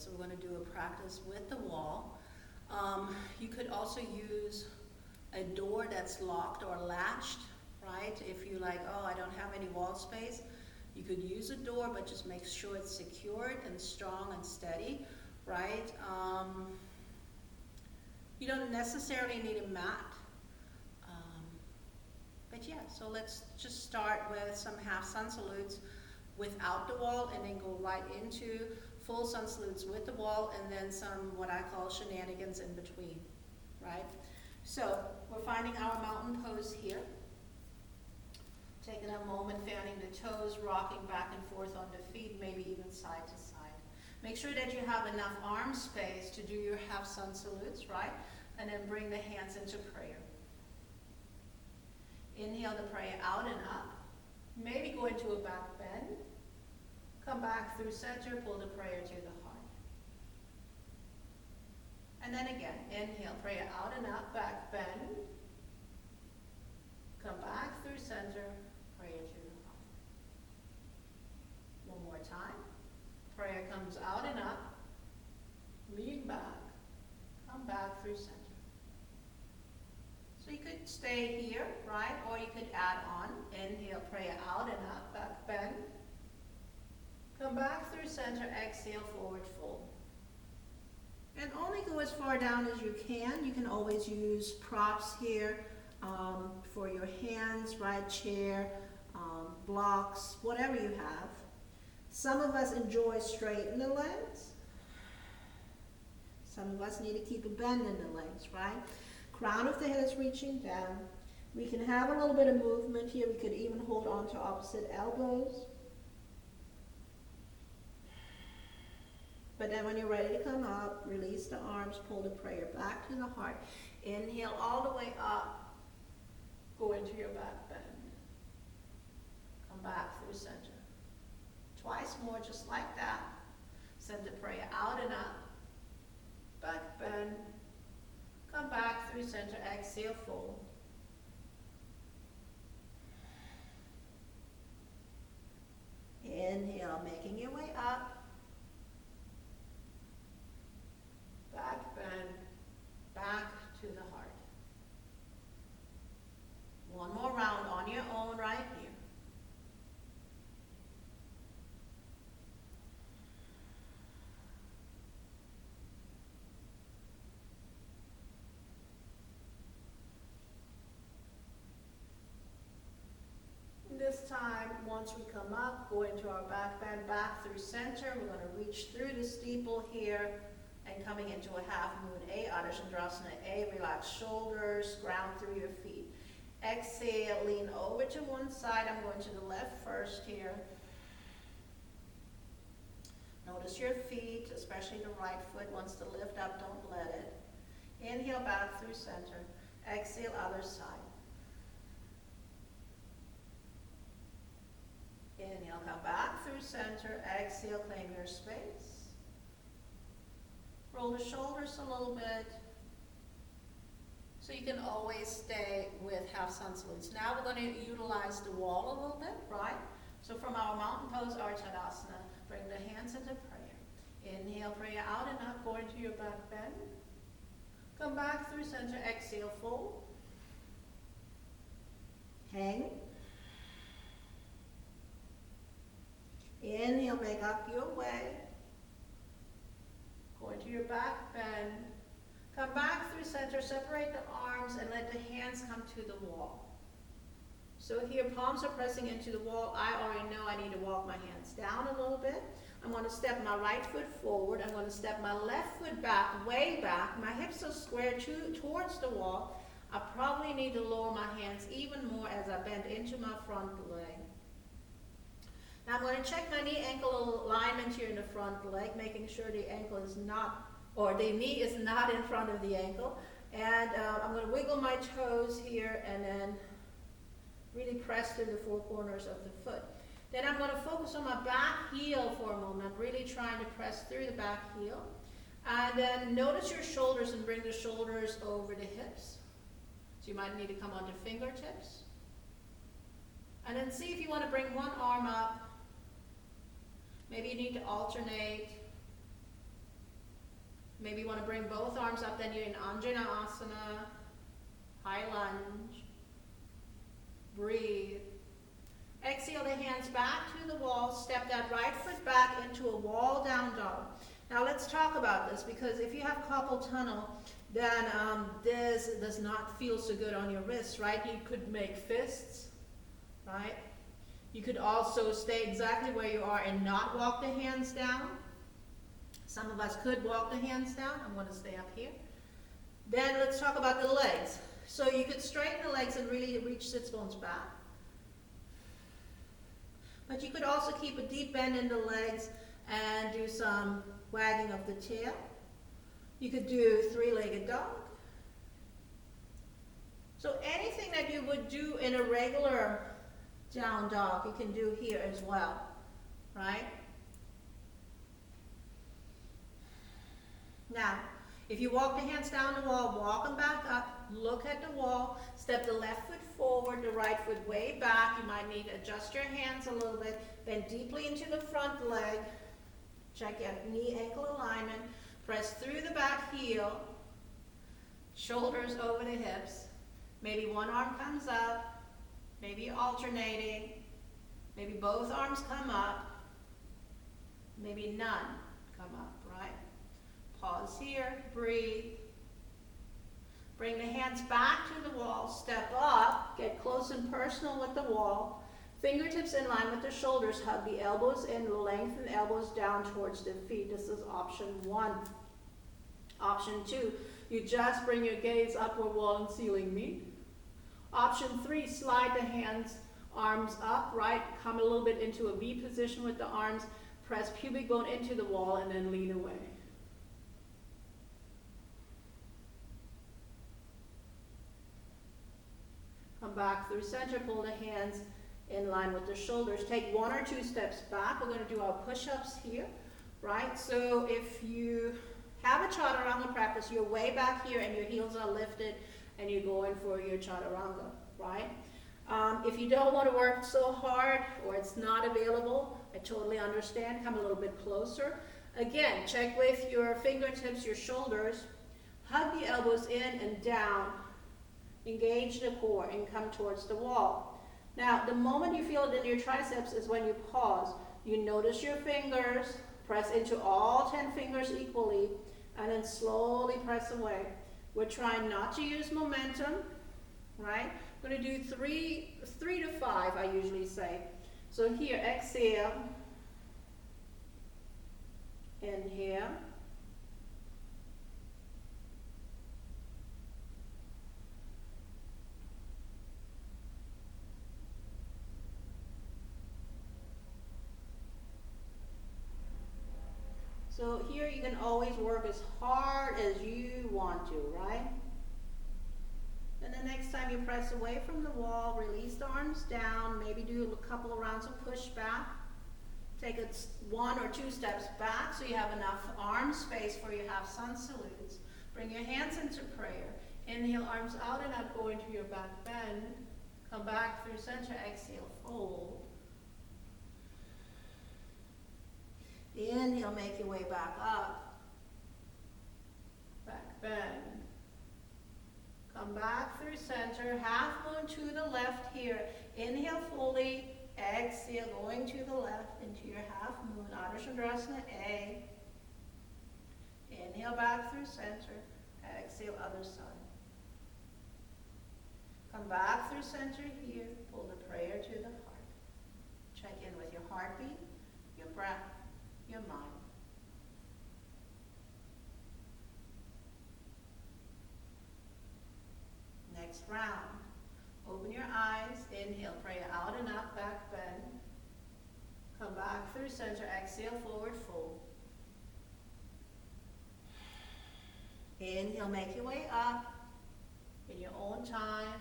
So we're going to do a practice with the wall. You could also use a door that's locked or latched, right? If you like, oh, I don't have any wall space, you could use a door, but just make sure it's secured and strong and steady, right? You don't necessarily need a mat. But yeah, so let's just start with some half sun salutes without the wall, and then go right into full sun salutes with the wall, and then some what I call shenanigans in between, right? So we're finding our mountain pose here. Taking a moment, fanning the toes, rocking back and forth on the feet, maybe even side to side. Make sure that you have enough arm space to do your half sun salutes, right? And then bring the hands into prayer. Inhale the prayer out and up. Maybe go into a back bend. Come back through center, pull the prayer to the heart. And then again, inhale, prayer out and up, back bend. Come back through center, prayer to the heart. One more time. Prayer comes out and up, lean back, come back through center. So you could stay here, right? Or you could add on. Inhale, prayer out and up, back bend. Come back through center, exhale, forward fold. And only go as far down as you can. You can always use props here for your hands, right? Chair, blocks, whatever you have. Some of us enjoy straight in the legs. Some of us need to keep a bend in the legs, right? Crown of the head is reaching down. We can have a little bit of movement here. We could even hold on to opposite elbows. But then when you're ready to come up, release the arms, pull the prayer back to the heart. Inhale all the way up. Go into your back bend. Come back through center. Twice more, just like that. Send the prayer out and up. Back bend. Come back through center, exhale, fold. Inhale, making your way up. Back bend, back to the heart. One more round on your own right here. This time, once we come up, go into our back bend, back through center. We're going to reach through the steeple here and coming into a half moon A, Ardha Chandrasana A. Relax shoulders, ground through your feet. Exhale, lean over to one side. I'm going to the left first here. Notice your feet, especially the right foot wants to lift up, don't let it. Inhale back through center. Exhale, other side. Inhale, come back through center. Exhale, claim your space. Roll the shoulders a little bit. So you can always stay with half sun salutes. Now we're going to utilize the wall a little bit, right? So from our mountain pose, Archadasana, bring the hands into prayer. Inhale, prayer out and up, go into your back bend. Come back through center, exhale, fold. Hang. Inhale, make up your way. Go into your back bend. Come back through center, separate the arms, and let the hands come to the wall. So here, palms are pressing into the wall. I already know I need to walk my hands down a little bit. I'm going to step my right foot forward. I'm going to step my left foot back, way back. My hips are square towards the wall. I probably need to lower my hands even more as I bend into my front leg. Now I'm going to check my knee-ankle alignment here in the front leg, making sure the ankle is not, or the knee is not in front of the ankle. And I'm going to wiggle my toes here and then really press through the four corners of the foot. Then I'm going to focus on my back heel for a moment. I'm really trying to press through the back heel. And then notice your shoulders and bring the shoulders over the hips. So you might need to come onto fingertips. And then see if you want to bring one arm up. Maybe you need to alternate. Maybe you want to bring both arms up, then you're in Anjaneyasana, high lunge. Breathe. Exhale the hands back to the wall, step that right foot back into a wall down dog. Now let's talk about this, because if you have carpal tunnel, then this does not feel so good on your wrists, right? You could make fists, right? You could also stay exactly where you are and not walk the hands down. Some of us could walk the hands down. I'm going to stay up here. Then let's talk about the legs. So you could straighten the legs and really reach sits bones back. But you could also keep a deep bend in the legs and do some wagging of the tail. You could do three-legged dog. So anything that you would do in a regular down dog, you can do here as well, right? Now, if you walk the hands down the wall, walk them back up, look at the wall, step the left foot forward, the right foot way back. You might need to adjust your hands a little bit, bend deeply into the front leg, check your knee ankle alignment, press through the back heel, shoulders over the hips. Maybe one arm comes up, maybe alternating, maybe both arms come up, maybe none come up, right? Pause here, breathe. Bring the hands back to the wall, step up, get close and personal with the wall. Fingertips in line with the shoulders, hug the elbows in, lengthen elbows down towards the feet. This is option 1. Option 2, you just bring your gaze upward, wall and ceiling meet. Option 3, slide the hands, arms up, right? Come a little bit into a V position with the arms, press pubic bone into the wall and then lean away. Come back through center, pull the hands in line with the shoulders. Take 1 or 2 steps back. We're going to do our push-ups here, right? So if you have a chaturanga practice, you're way back here and your heels are lifted and you're going for your chaturanga, right? If you don't want to work so hard or it's not available, I totally understand. Come a little bit closer. Again, check with your fingertips, your shoulders. Hug the elbows in and down. Engage the core and come towards the wall. Now, the moment you feel it in your triceps is when you pause. You notice your fingers, press into all 10 fingers equally, and then slowly press away. We're trying not to use momentum, right? We're going to do three to 5, I usually say. So here, exhale, inhale, so here you can always work as hard as you want to, right? And the next time you press away from the wall, release the arms down, maybe do a couple of rounds of push back. Take it 1 or 2 steps back so you have enough arm space for your half sun salutes. Bring your hands into prayer. Inhale, arms out and up, go into your back bend. Come back through center, exhale, fold. Inhale, make your way back up. Back bend. Come back through center, half moon to the left here. Inhale fully, exhale, going to the left into your half moon, Ardha Chandrasana A. Inhale back through center, exhale other side. Come back through center here, pull the prayer to the heart. Check in with your heartbeat, your breath, your mind. Next round. Open your eyes, inhale, prayer out and up, back bend. Come back through center, exhale, forward fold. Inhale, make your way up in your own time.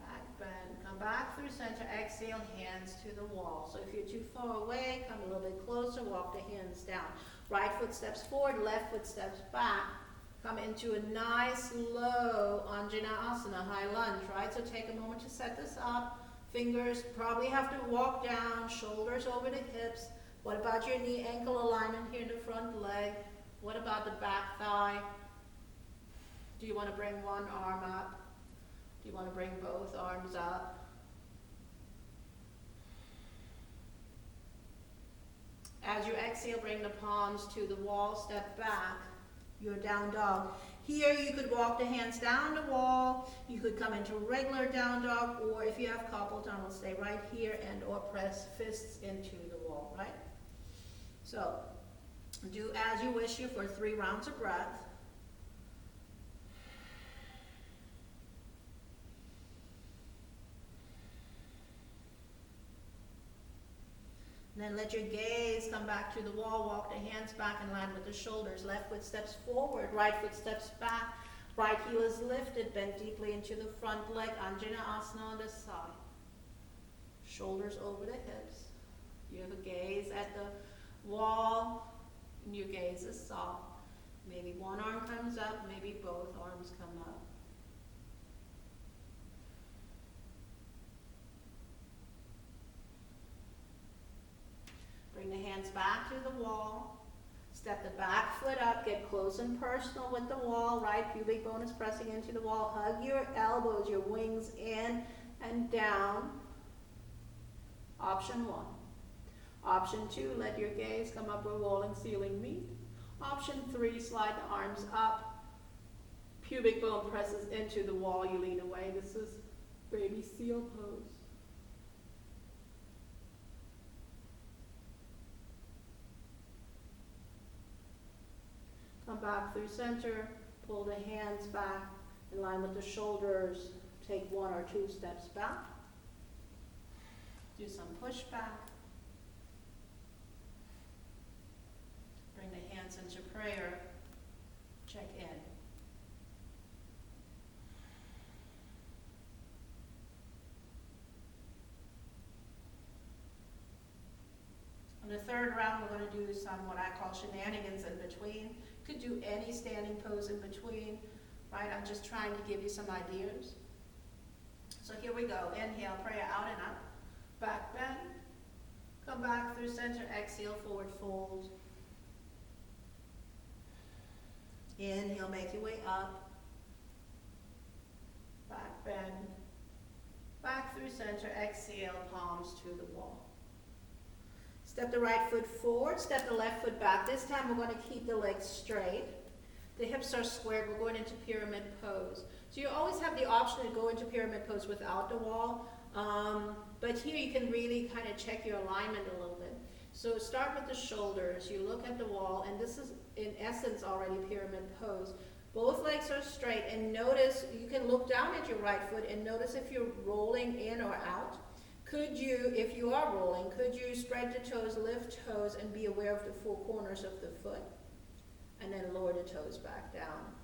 Back bend, come back through center, exhale, hands to the wall. So if you're too far away, come a little bit closer, walk the hands down. Right foot steps forward, left foot steps back. Come into a nice low Anjaneyasana, high lunge, right? So take a moment to set this up. Fingers probably have to walk down, shoulders over the hips. What about your knee ankle alignment here in the front leg? What about the back thigh? Do you want to bring one arm up? Do you want to bring both arms up? As you exhale, bring the palms to the wall, step back, your down dog. Here you could walk the hands down the wall, you could come into regular down dog, or if you have carpal tunnel, stay right here and or press fists into the wall, right? So, do as you wish you for 3 rounds of breath. And then let your gaze come back to the wall, walk the hands back in line with the shoulders. Left foot steps forward, right foot steps back. Right heel is lifted, bend deeply into the front leg, Anjaneyasana on the side. Shoulders over the hips. You have a gaze at the wall, and your gaze is soft. Maybe one arm comes up, maybe both arms come up. Bring the hands back to the wall. Step the back foot up. Get close and personal with the wall. Right pubic bone is pressing into the wall. Hug your elbows, your wings in and down. Option 1. Option 2, let your gaze come up where wall and ceiling meet. Option 3, slide the arms up. Pubic bone presses into the wall. You lean away. This is baby seal pose. Come back through center, pull the hands back in line with the shoulders, take 1 or 2 steps back. Do some push back. Bring the hands into prayer, check in. On the third round, we're going to do some what I call shenanigans in between. Could do any standing pose in between, right? I'm just trying to give you some ideas. So here we go. Inhale, prayer out and up. Back bend. Come back through center. Exhale, forward fold. Inhale, make your way up. Back bend. Back through center. Exhale, palms to the wall. Step the right foot forward, step the left foot back. This time we're going to keep the legs straight. The hips are squared. We're going into pyramid pose. So you always have the option to go into pyramid pose without the wall. But here you can really kind of check your alignment a little bit. So start with the shoulders. You look at the wall, and this is in essence already pyramid pose. Both legs are straight, and notice, you can look down at your right foot and notice if you're rolling in or out. Could you, if you are rolling, could you spread the toes, lift toes, and be aware of the 4 corners of the foot? And then lower the toes back down.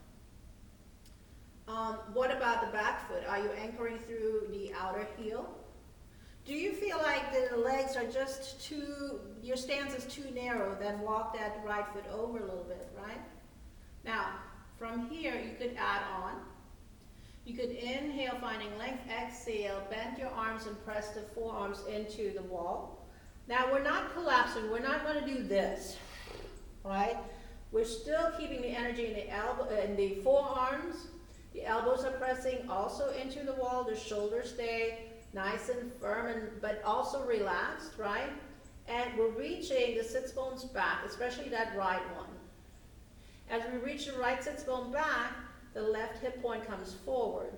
What about the back foot? Are you anchoring through the outer heel? Do you feel like the legs are just too, your stance is too narrow? Then walk that right foot over a little bit, right? Now, from here, you could add on. You could inhale, finding length, exhale, bend your arms and press the forearms into the wall. Now we're not collapsing, we're not going to do this, right? We're still keeping the energy in the elbow, in the forearms. The elbows are pressing also into the wall, the shoulders stay nice and firm, but also relaxed, right? And we're reaching the sits bones back, especially that right one. As we reach the right sits bone back, the left hip point comes forward,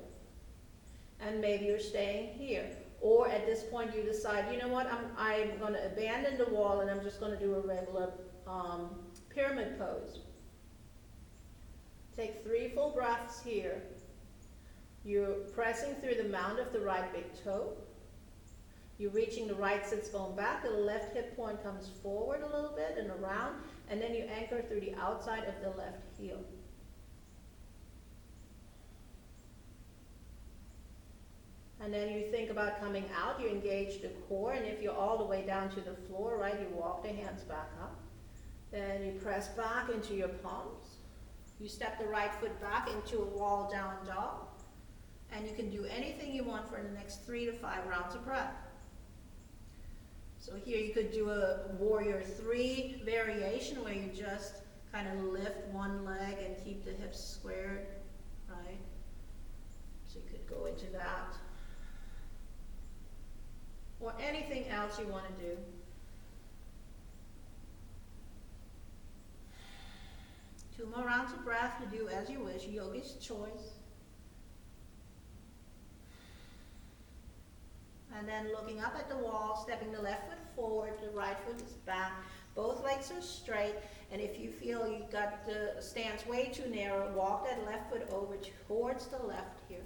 and maybe you're staying here. Or at this point you decide, you know what, I'm going to abandon the wall and I'm just going to do a regular pyramid pose. Take 3 full breaths here. You're pressing through the mound of the right big toe. You're reaching the right sits bone back, the left hip point comes forward a little bit and around, and then you anchor through the outside of the left heel. And then you think about coming out, you engage the core, and if you're all the way down to the floor, right, you walk the hands back up. Then you press back into your palms. You step the right foot back into a wall down dog. And you can do anything you want for the next 3 to 5 rounds of breath. So here you could do a warrior 3 variation where you just kind of lift one leg and keep the hips squared, right? So you could go into that. Or anything else you want to do. Two more rounds of breath, you do as you wish, yogi's choice. And then looking up at the wall, stepping the left foot forward, the right foot is back. Both legs are straight, and if you feel you got the stance way too narrow, walk that left foot over towards the left here.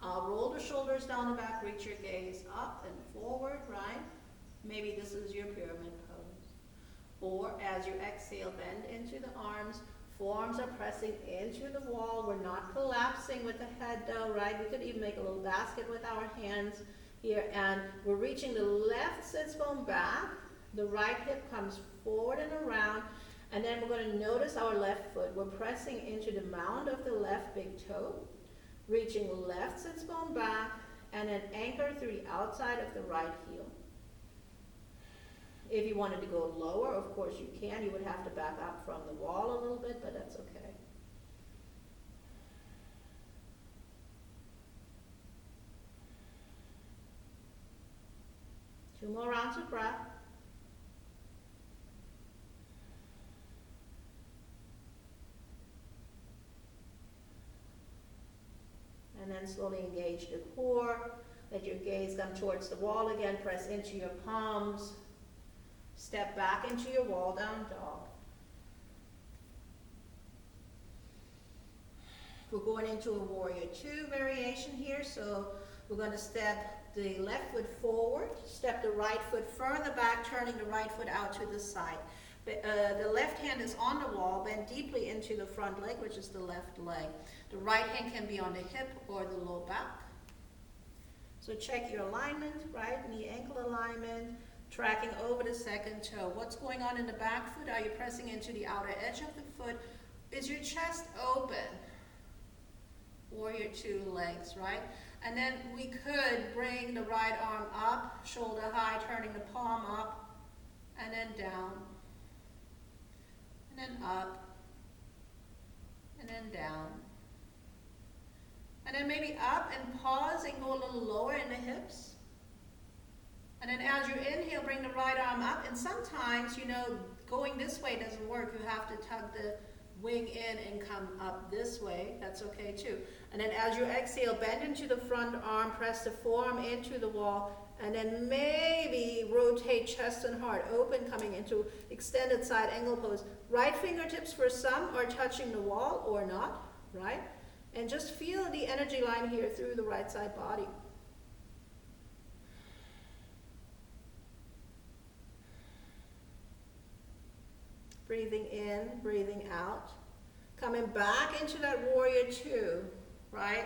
Roll the shoulders down the back, reach your gaze up and forward, right? Maybe this is your pyramid pose. Or as you exhale, bend into the arms, forearms are pressing into the wall. We're not collapsing with the head though, right? We could even make a little basket with our hands here, and we're reaching the left sits bone back, the right hip comes forward and around, and then we're going to notice our left foot. We're pressing into the mound of the left big toe, reaching left sits bone back, and then anchor through the outside of the right heel. If you wanted to go lower, of course you can. You would have to back up from the wall a little bit, but that's okay. Two more rounds of breath. And then slowly engage the core. Let your gaze come towards the wall again. Press into your palms. Step back into your wall down dog. We're going into a warrior two variation here. So we're going to step the left foot forward, step the right foot further back, turning the right foot out to the side. The left hand is on the wall, bend deeply into the front leg, which is the left leg. The right hand can be on the hip or the low back. So check your alignment, right? Knee ankle alignment, tracking over the second toe. What's going on in the back foot? Are you pressing into the outer edge of the foot? Is your chest open? Warrior two legs, right? And then we could bring the right arm up, shoulder high, turning the palm up, and then down, and then up, and then down. And then maybe up and pause and go a little lower in the hips. And then as you inhale, bring the right arm up. And sometimes, you know, going this way doesn't work. You have to tug the wing in and come up this way. That's okay too. And then as you exhale, bend into the front arm, press the forearm into the wall, and then maybe rotate chest and heart open, coming into extended side angle pose. Right fingertips for some are touching the wall or not, right? And just feel the energy line here through the right side body. Breathing in, breathing out. Coming back into that warrior two, right?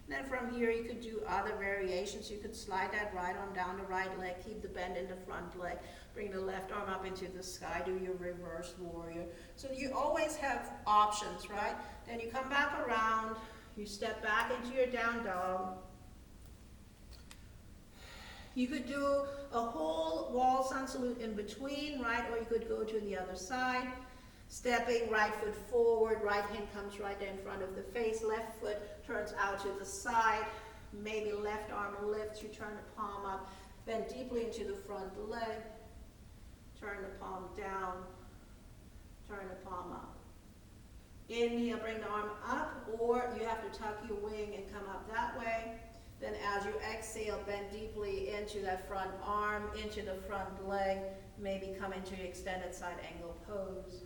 And then from here you could do other variations. You could slide that right arm down the right leg, keep the bend in the front leg, bring the left arm up into the sky, do your reverse warrior. So you always have options, right? Then you come back around, you step back into your down dog. You could do a whole wall sun salute in between, right? Or you could go to the other side. Stepping right foot forward, right hand comes right there in front of the face, left foot turns out to the side, maybe left arm lifts, you turn the palm up, bend deeply into the front leg, turn the palm down, turn the palm up. Inhale, bring the arm up, or you have to tuck your wing and come up that way. Then as you exhale, bend deeply into that front arm, into the front leg, maybe come into your extended side angle pose.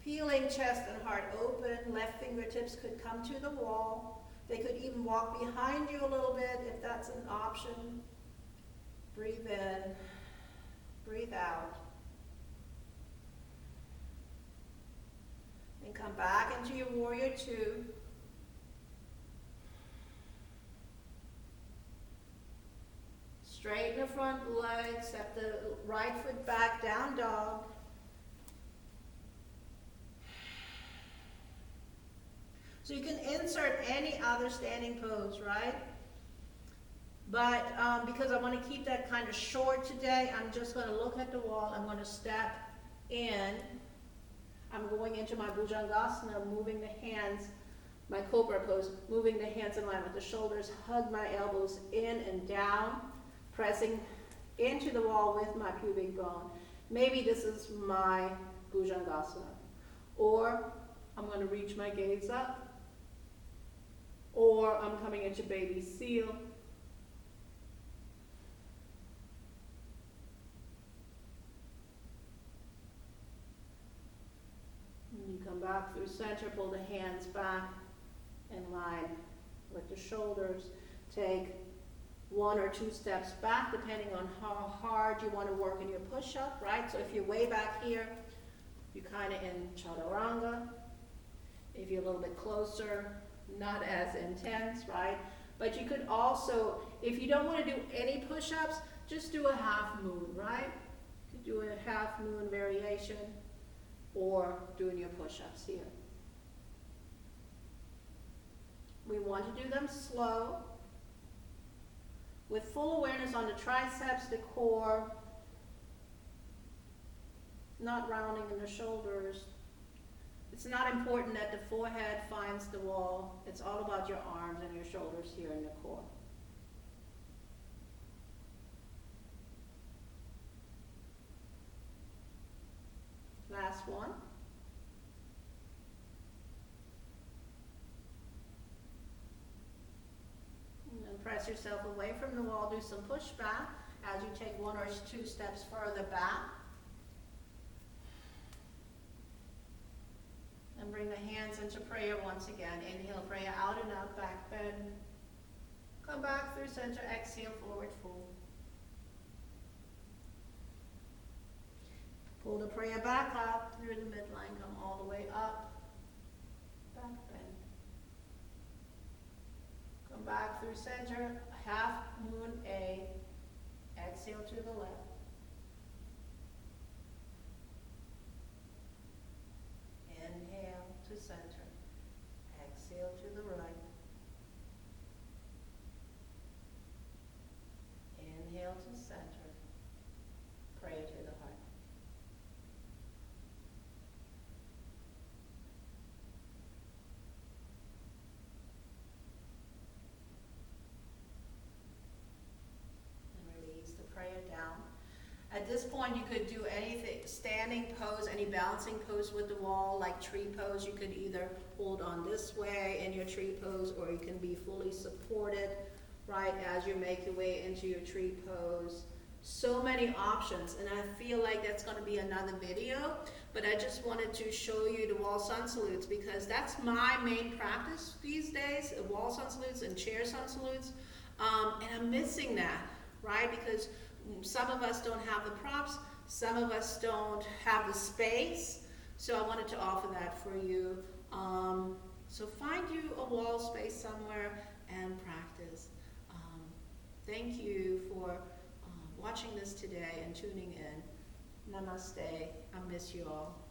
Peeling chest and heart open, left fingertips could come to the wall. They could even walk behind you a little bit if that's an option. Breathe in, breathe out. And come back into your warrior two. Straighten the front leg, step the right foot back, down dog. So you can insert any other standing pose, right? But because I want to keep that kind of short today, I'm just going to look at the wall. I'm going to step in. I'm going into my Bhujangasana, moving the hands, my Cobra pose, moving the hands in line with the shoulders, hug my elbows in and down, pressing into the wall with my pubic bone. Maybe this is my Bhujangasana. Or I'm going to reach my gaze up. Or I'm coming into baby seal. And you come back through center, pull the hands back in line with the shoulders. Take 1 or 2 steps back, depending on how hard you want to work in your push-up, right? So if you're way back here, you're kind of in Chaturanga. If you're a little bit closer, not as intense, right? But you could also, if you don't want to do any push-ups, just do a half moon, right? You could do a half moon variation or doing your push-ups here. We want to do them slow, with full awareness on the triceps, the core, not rounding in the shoulders. It's not important that the forehead finds the wall. It's all about your arms and your shoulders here in the core. Last one. And then press yourself away from the wall. Do some push back as you take 1 or 2 steps further back. And bring the hands into prayer once again. Inhale, prayer out and out, back bend. Come back through center, exhale, forward fold. Pull the prayer back up through the midline, come all the way up, back bend. Come back through center, half moon A, exhale to the left. Inhale to center, exhale to the right. Inhale to center, pray to the heart. And release the prayer down. At this point, you could do anything, standing pose, any balancing pose with the wall, like tree pose. You could either hold on this way in your tree pose, or you can be fully supported, right, as you make your way into your tree pose. So many options, and I feel like that's going to be another video, but I just wanted to show you the wall sun salutes because that's my main practice these days, wall sun salutes and chair sun salutes, and I'm missing that, right, because some of us don't have the props, some of us don't have the space, so I wanted to offer that for you. So find you a wall space somewhere and practice. Thank you for watching this today and tuning in. Namaste. I miss you all.